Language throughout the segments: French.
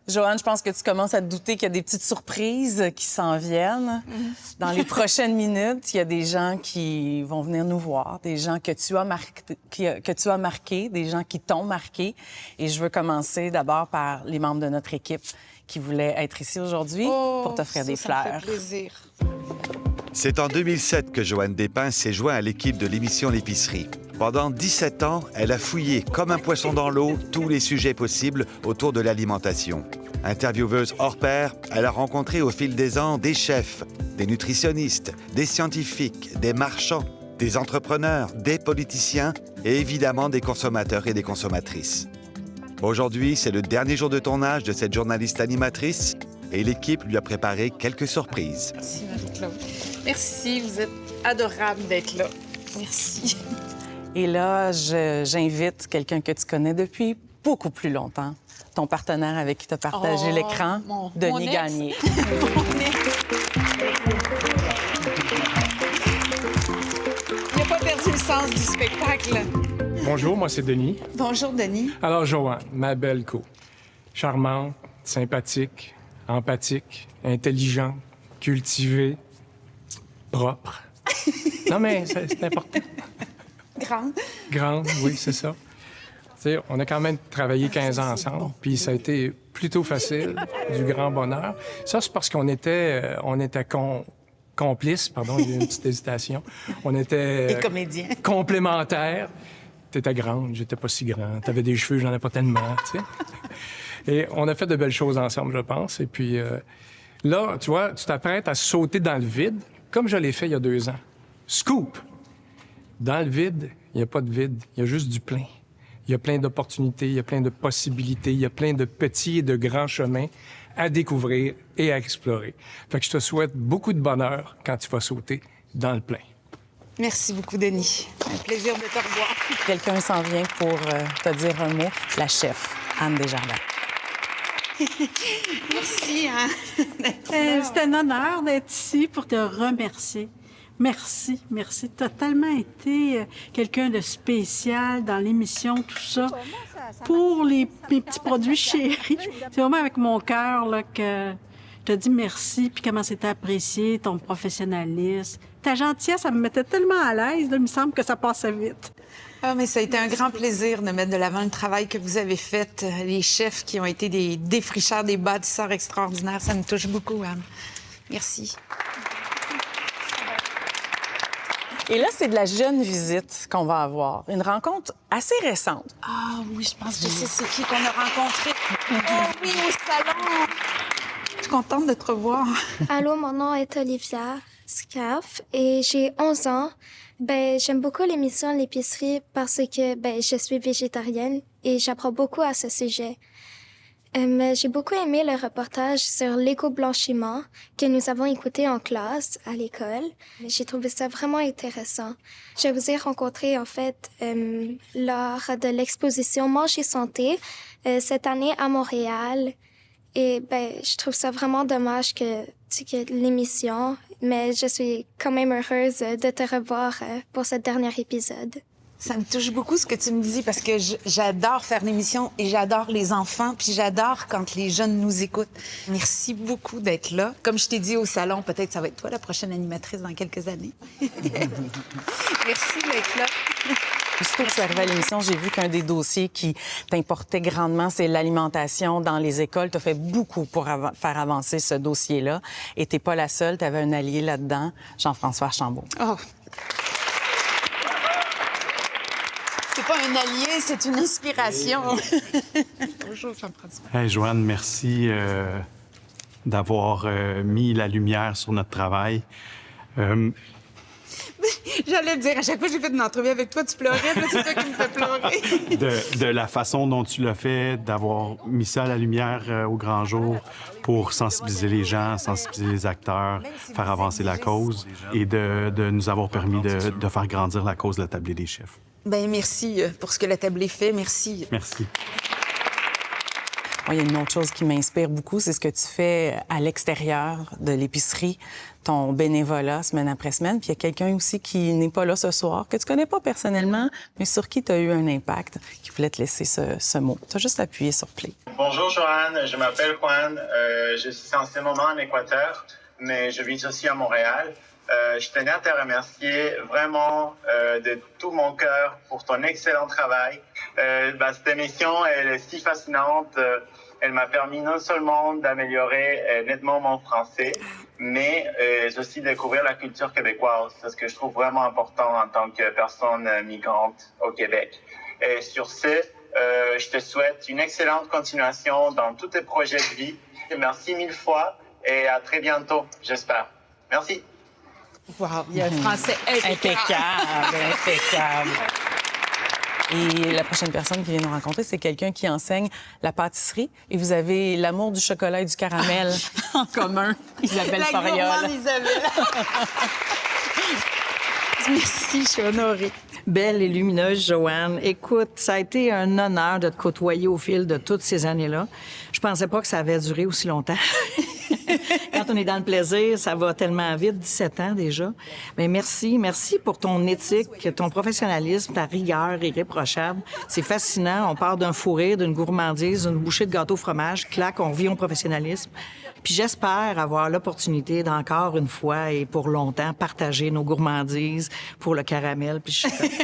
Joanne, je pense que tu commences à te douter qu'il y a des petites surprises qui s'en viennent. Dans les prochaines minutes, il y a des gens qui vont venir nous voir, des gens que tu as marqués, des gens qui t'ont marqué. Et je veux commencer d'abord par les membres de notre équipe qui voulaient être ici aujourd'hui pour t'offrir des fleurs. Ça me fait plaisir. C'est en 2007 que Joanne Despins s'est jointe à l'équipe de l'émission L'Épicerie. Pendant 17 ans, elle a fouillé comme un poisson dans l'eau tous les sujets possibles autour de l'alimentation. Intervieweuse hors pair, elle a rencontré au fil des ans des chefs, des nutritionnistes, des scientifiques, des marchands, des entrepreneurs, des politiciens et évidemment des consommateurs et des consommatrices. Aujourd'hui, c'est le dernier jour de tournage de cette journaliste animatrice et l'équipe lui a préparé quelques surprises. Merci, Marie-Claude. Merci, vous êtes adorable d'être là. Merci. Et là, j'invite quelqu'un que tu connais depuis beaucoup plus longtemps, ton partenaire avec qui tu as partagé l'écran, Denis Gagné. Il n'a pas perdu le sens du spectacle. Bonjour, moi c'est Denis. Bonjour, Denis. Alors, Joanne, ma belle co. Charmante, sympathique, empathique, intelligente, cultivée, propre. Non, mais c'est important. Grande, oui, c'est ça. Tu sais, on a quand même travaillé 15 ans ensemble, puis ça a été plutôt facile, du grand bonheur. Ça, c'est parce qu'on était complices, pardon, il y a eu une petite hésitation. On était Et comédien. Complémentaires. T'étais grande, j'étais pas si grand. T'avais des cheveux, j'en ai pas tellement, tu sais. Et on a fait de belles choses ensemble, je pense. Et puis là, tu vois, tu t'apprêtes à sauter dans le vide, comme je l'ai fait il y a 2 ans. Scoop! Dans le vide, il n'y a pas de vide, il y a juste du plein. Il y a plein d'opportunités, il y a plein de possibilités, il y a plein de petits et de grands chemins à découvrir et à explorer. Fait que je te souhaite beaucoup de bonheur quand tu vas sauter dans le plein. Merci beaucoup, Denis. Un plaisir de te revoir. Quelqu'un s'en vient pour te dire un mot, la chef, Anne Desjardins. Merci, hein? C'est un honneur d'être ici pour te remercier. Merci, merci. Tu as tellement été quelqu'un de spécial dans l'émission, tout ça. Pour mes petits produits chéris, c'est vraiment avec mon cœur là, que je te dis merci, puis comment c'était apprécié, ton professionnalisme. Ta gentillesse, ça me mettait tellement à l'aise, là, il me semble que ça passait vite. Ah, mais ça a été un grand plaisir de mettre de l'avant le travail que vous avez fait. Les chefs qui ont été des défricheurs, des bâtisseurs extraordinaires, ça me touche beaucoup, Anne. Merci. Et là, c'est de la jeune visite qu'on va avoir. Une rencontre assez récente. Ah oui, je pense que je sais c'est qui qu'on a rencontré. Oh oui, au salon. Je suis contente de te revoir. Allô, mon nom est Olivia Scaff et j'ai 11 ans. J'aime beaucoup l'émission L'Épicerie parce que je suis végétarienne et j'apprends beaucoup à ce sujet. J'ai beaucoup aimé le reportage sur l'éco-blanchiment que nous avons écouté en classe à l'école. J'ai trouvé ça vraiment intéressant. Je vous ai rencontré, en fait, lors de l'exposition Manger Santé cette année à Montréal. Et je trouve ça vraiment dommage que tu quittes l'émission, mais je suis quand même heureuse de te revoir pour ce dernier épisode. Ça me touche beaucoup ce que tu me dis parce que j'adore faire l'émission et j'adore les enfants, puis j'adore quand les jeunes nous écoutent. Merci beaucoup d'être là. Comme je t'ai dit au salon, peut-être ça va être toi la prochaine animatrice dans quelques années. Merci d'être là. Aussitôt que je suis arrivée à l'émission, j'ai vu qu'un des dossiers qui t'importait grandement, c'est l'alimentation dans les écoles. Tu as fait beaucoup pour faire avancer ce dossier-là. Et tu n'es pas la seule. Tu avais un allié là-dedans, Jean-François Archambault. Oh. C'est pas un allié, c'est une inspiration. Bonjour, Jean-François. Hey, Joanne, merci d'avoir mis la lumière sur notre travail. J'allais te dire, à chaque fois que j'ai fait une entrevue avec toi, tu pleurais, puis c'est toi qui me fais pleurer. De la façon dont tu l'as fait, d'avoir mis ça à la lumière au grand jour pour sensibiliser les gens, sensibiliser les acteurs, faire avancer la cause et de nous avoir permis de faire grandir la cause de la tablée des chefs. Merci pour ce que la tablée fait. Merci. Merci. Moi, il y a une autre chose qui m'inspire beaucoup, c'est ce que tu fais à l'extérieur de l'épicerie, ton bénévolat semaine après semaine. Puis il y a quelqu'un aussi qui n'est pas là ce soir, que tu connais pas personnellement, mais sur qui tu as eu un impact, qui voulait te laisser ce mot. Tu as juste appuyé sur play. Bonjour Joanne, je m'appelle Juan, je suis en ce moment en Équateur, mais je vis aussi à Montréal. Je tenais à te remercier vraiment de tout mon cœur pour ton excellent travail. Cette émission, elle est si fascinante. Elle m'a permis non seulement d'améliorer nettement mon français, mais aussi découvrir la culture québécoise, ce que je trouve vraiment important en tant que personne migrante au Québec. Et sur ce, je te souhaite une excellente continuation dans tous tes projets de vie. Merci mille fois et à très bientôt, j'espère. Merci. Wow, il y a un français impeccable. Impeccable. Et la prochaine personne qui vient nous rencontrer, c'est quelqu'un qui enseigne la pâtisserie. Et vous avez l'amour du chocolat et du caramel en commun, Isabelle Fariol. La gourmande Isabelle. Merci, je suis honorée. Belle et lumineuse, Joanne. Écoute, ça a été un honneur de te côtoyer au fil de toutes ces années-là. Je pensais pas que ça avait duré aussi longtemps. Quand on est dans le plaisir, ça va tellement vite, 17 ans déjà. Mais merci pour ton éthique, ton professionnalisme, ta rigueur irréprochable. C'est fascinant. On part d'un fou rire, d'une gourmandise, d'une bouchée de gâteau au fromage, clac, on revient au professionnalisme. Puis j'espère avoir l'opportunité d'encore une fois et pour longtemps partager nos gourmandises pour le caramel. Puis je suis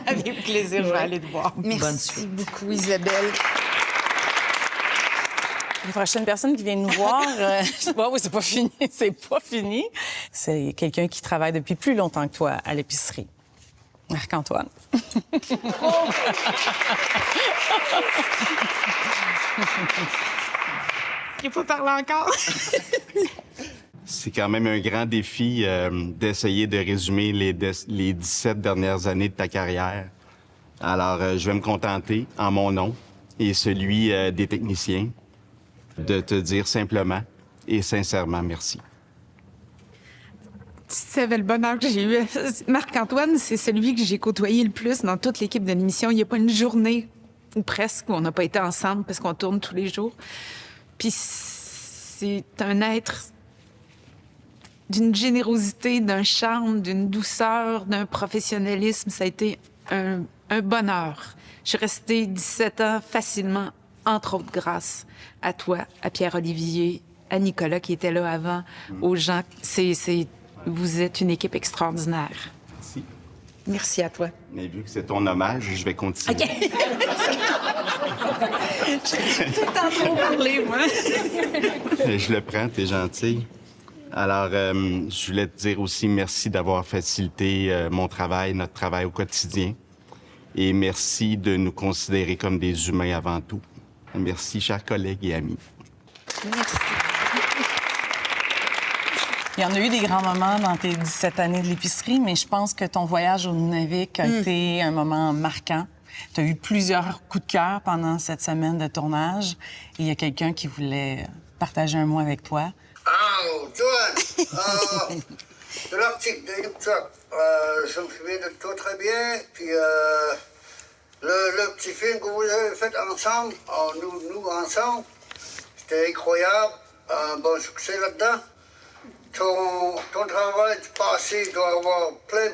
Avec plaisir, je vais aller te voir. Merci beaucoup, Isabelle. La prochaine personne qui vient nous voir, oui, c'est pas fini, c'est pas fini. C'est quelqu'un qui travaille depuis plus longtemps que toi à l'épicerie. Marc-Antoine. Il faut parler encore. C'est quand même un grand défi d'essayer de résumer les 17 dernières années de ta carrière. Alors, je vais me contenter, en mon nom et celui des techniciens, de te dire simplement et sincèrement merci. Tu savais le bonheur que j'ai eu. Marc-Antoine, c'est celui que j'ai côtoyé le plus dans toute l'équipe de l'émission. Il n'y a pas une journée, ou presque, où on n'a pas été ensemble parce qu'on tourne tous les jours. Puis c'est un être d'une générosité, d'un charme, d'une douceur, d'un professionnalisme. Ça a été un bonheur. Je suis restée 17 ans facilement, entre autres grâce à toi, à Pierre-Olivier, à Nicolas qui était là avant, aux gens. Vous êtes une équipe extraordinaire. Merci. Merci à toi. Mais vu que c'est ton hommage, je vais continuer. OK. J'ai tout le temps trop parlé, moi. Je le prends, t'es gentil. Alors, je voulais te dire aussi merci d'avoir facilité mon travail, notre travail au quotidien. Et merci de nous considérer comme des humains avant tout. Merci, chers collègues et amis. Merci. Il y en a eu des grands moments dans tes 17 années de l'épicerie, mais je pense que ton voyage au Nunavik a été un moment marquant. Tu as eu plusieurs coups de cœur pendant cette semaine de tournage et il y a quelqu'un qui voulait partager un mot avec toi. Oh, Joanne! De l'article de Lipchak, je me souviens de toi très bien. Puis le petit film que vous avez fait ensemble, nous ensemble, c'était incroyable. Un bon succès là-dedans. Ton travail du passé doit avoir plein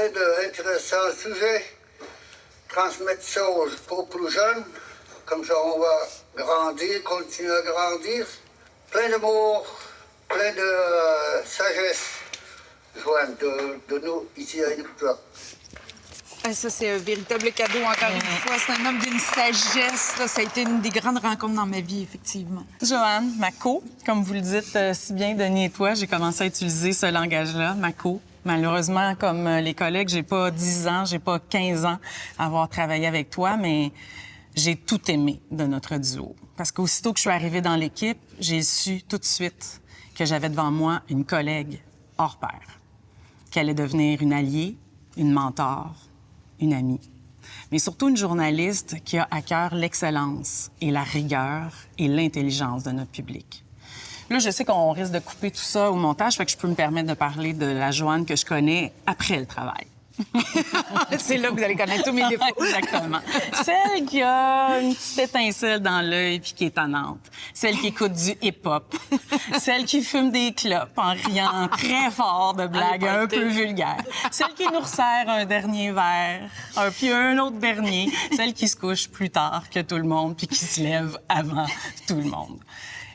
d'intéressants sujets. Transmettre ça aux plus jeunes. Comme ça, on va grandir, continuer à grandir. Plein d'amour, plein de sagesse, Joanne, de nous ici à Lipchak. Ça, c'est un véritable cadeau, encore une fois. C'est un homme d'une sagesse. Là. Ça a été une des grandes rencontres dans ma vie, effectivement. Joanne, Mako, comme vous le dites si bien, Denis et toi, j'ai commencé à utiliser ce langage-là, Mako. Malheureusement, comme les collègues, j'ai pas 10 ans, j'ai pas 15 ans à avoir travaillé avec toi, mais j'ai tout aimé de notre duo. Parce qu'aussitôt que je suis arrivée dans l'équipe, j'ai su tout de suite que j'avais devant moi une collègue hors pair, qu'elle allait devenir une alliée, une mentor, une amie, mais surtout une journaliste qui a à cœur l'excellence et la rigueur et l'intelligence de notre public. Là, je sais qu'on risque de couper tout ça au montage, fait que je peux me permettre de parler de la Joanne que je connais après le travail. C'est là que vous allez connaître tous mes défauts. Exactement. Celle qui a une petite étincelle dans l'œil puis qui est tannante. Celle qui écoute du hip-hop. Celle qui fume des clopes en riant très fort de blagues un peu vulgaires. Celle qui nous resserre un dernier verre, puis un autre dernier. Celle qui se couche plus tard que tout le monde puis qui se lève avant tout le monde.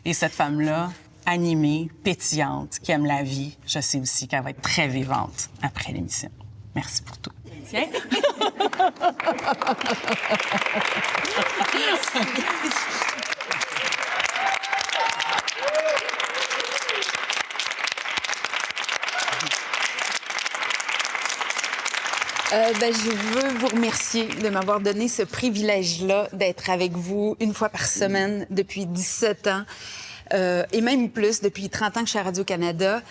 Et cette femme-là, animée, pétillante, qui aime la vie, je sais aussi qu'elle va être très vivante après l'émission. Merci pour tout. Tiens. Je veux vous remercier de m'avoir donné ce privilège-là d'être avec vous une fois par semaine depuis 17 ans et même plus depuis 30 ans que je suis à Radio-Canada.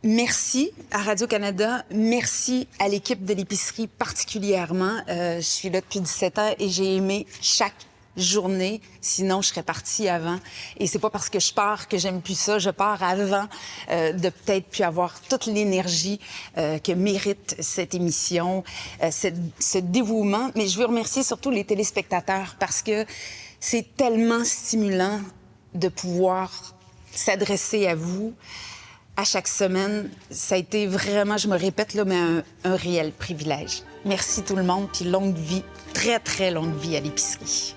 Merci à Radio-Canada, merci à l'équipe de l'épicerie particulièrement. Je suis là depuis 17 ans et j'ai aimé chaque journée, sinon je serais partie avant. Et c'est pas parce que je pars que j'aime plus ça, je pars avant de peut-être plus avoir toute l'énergie que mérite cette émission, ce dévouement. Mais je veux remercier surtout les téléspectateurs parce que c'est tellement stimulant de pouvoir s'adresser à vous à chaque semaine. Ça a été vraiment, je me répète là, mais un réel privilège. Merci tout le monde, puis longue vie, très, très longue vie à l'épicerie.